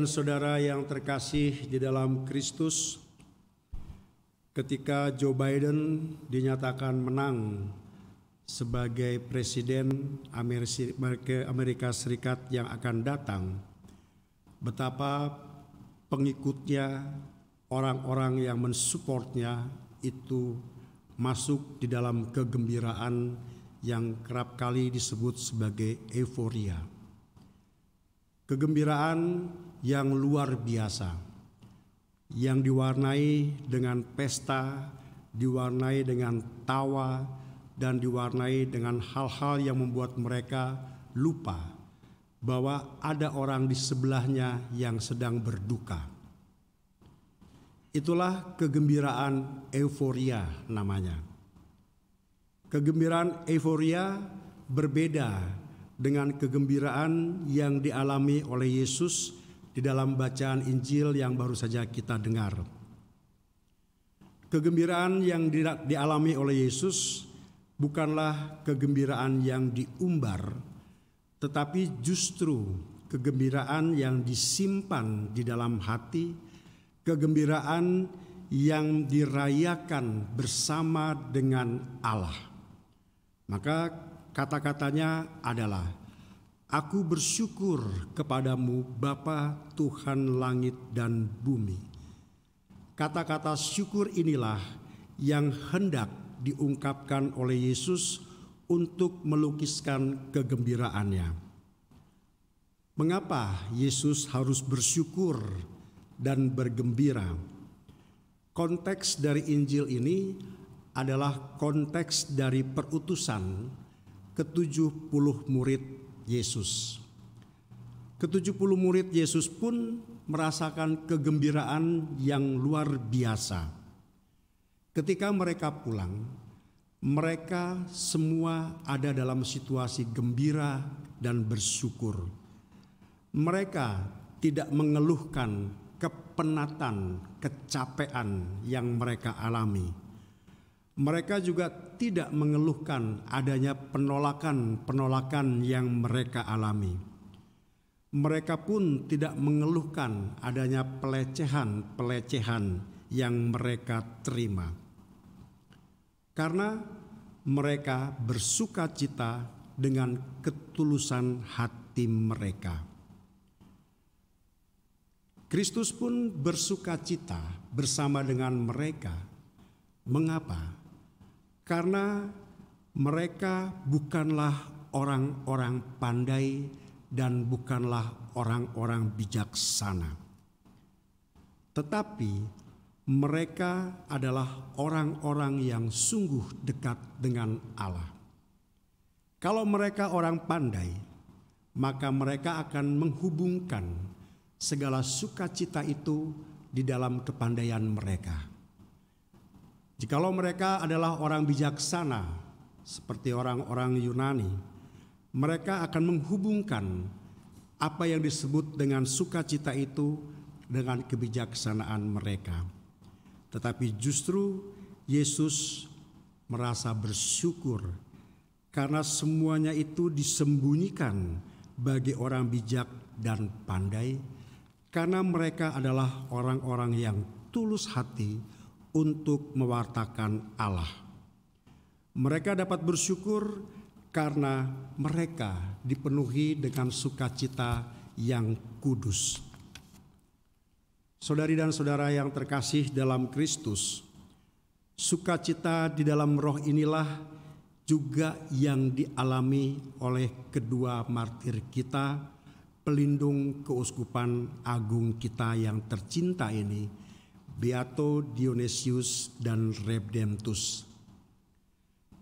Saudara yang terkasih di dalam Kristus, ketika Joe Biden dinyatakan menang sebagai Presiden Amerika Serikat yang akan datang, betapa pengikutnya, orang-orang yang mensupportnya itu masuk di dalam kegembiraan yang kerap kali disebut sebagai euforia. Kegembiraan yang luar biasa, yang diwarnai dengan pesta, diwarnai dengan tawa, dan diwarnai dengan hal-hal yang membuat mereka lupa bahwa ada orang di sebelahnya yang sedang berduka. Itulah kegembiraan euforia namanya. Kegembiraan euforia berbeda dengan kegembiraan yang dialami oleh Yesus di dalam bacaan Injil yang baru saja kita dengar. Kegembiraan yang dialami oleh Yesus bukanlah kegembiraan yang diumbar, tetapi justru kegembiraan yang disimpan di dalam hati, kegembiraan yang dirayakan bersama dengan Allah. Maka kata-katanya adalah, "Aku bersyukur kepadamu Bapa Tuhan langit dan bumi." Kata-kata syukur inilah yang hendak diungkapkan oleh Yesus untuk melukiskan kegembiraannya. Mengapa Yesus harus bersyukur dan bergembira? Konteks dari Injil ini adalah konteks dari perutusan ke-70 murid Yesus. Ke-70 murid Yesus pun merasakan kegembiraan yang luar biasa. Ketika mereka pulang, mereka semua ada dalam situasi gembira dan bersyukur. Mereka tidak mengeluhkan kepenatan, kecapean yang mereka alami. Mereka juga tidak mengeluhkan adanya penolakan-penolakan yang mereka alami. Mereka pun tidak mengeluhkan adanya pelecehan-pelecehan yang mereka terima. Karena mereka bersukacita dengan ketulusan hati mereka. Kristus pun bersukacita bersama dengan mereka. Mengapa? Karena mereka bukanlah orang-orang pandai dan bukanlah orang-orang bijaksana. Tetapi mereka adalah orang-orang yang sungguh dekat dengan Allah. Kalau mereka orang pandai, maka mereka akan menghubungkan segala sukacita itu di dalam kepandaian mereka. Jikalau mereka adalah orang bijaksana, seperti orang-orang Yunani, mereka akan menghubungkan apa yang disebut dengan sukacita itu dengan kebijaksanaan mereka. Tetapi justru Yesus merasa bersyukur karena semuanya itu disembunyikan bagi orang bijak dan pandai, karena mereka adalah orang-orang yang tulus hati untuk mewartakan Allah. Mereka dapat bersyukur karena mereka dipenuhi dengan sukacita yang kudus. Saudari dan saudara yang terkasih dalam Kristus, sukacita di dalam roh inilah juga yang dialami oleh kedua martir kita, pelindung keuskupan agung kita yang tercinta ini, Beato Dionysius dan Redemptus.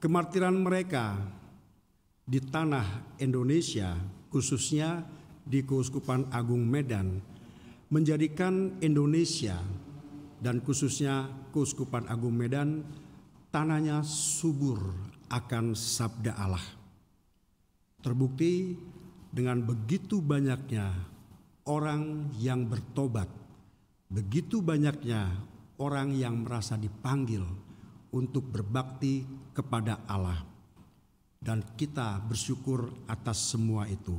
Kemartiran mereka di tanah Indonesia, khususnya di Keuskupan Agung Medan, menjadikan Indonesia dan khususnya Keuskupan Agung Medan tanahnya subur akan sabda Allah. Terbukti dengan begitu banyaknya orang yang bertobat, begitu banyaknya orang yang merasa dipanggil untuk berbakti kepada Allah. Dan kita bersyukur atas semua itu.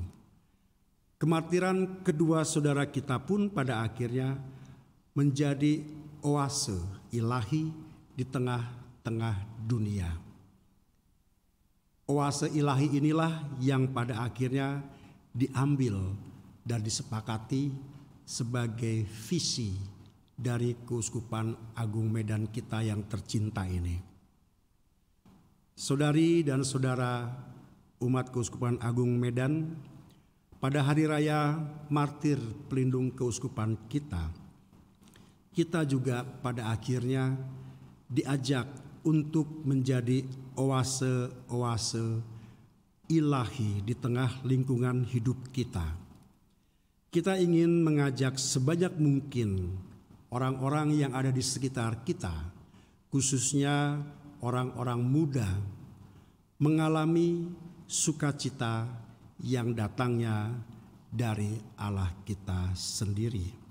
Kemartiran kedua saudara kita pun pada akhirnya menjadi oase ilahi di tengah-tengah dunia. Oase ilahi inilah yang pada akhirnya diambil dan disepakati sebagai visi dari Keuskupan Agung Medan kita yang tercinta ini. Saudari dan saudara umat Keuskupan Agung Medan, pada hari raya martir pelindung keuskupan kita juga pada akhirnya diajak untuk menjadi oase-oase ilahi di tengah lingkungan hidup kita. Kita ingin mengajak sebanyak mungkin orang-orang yang ada di sekitar kita, khususnya orang-orang muda, mengalami sukacita yang datangnya dari Allah kita sendiri.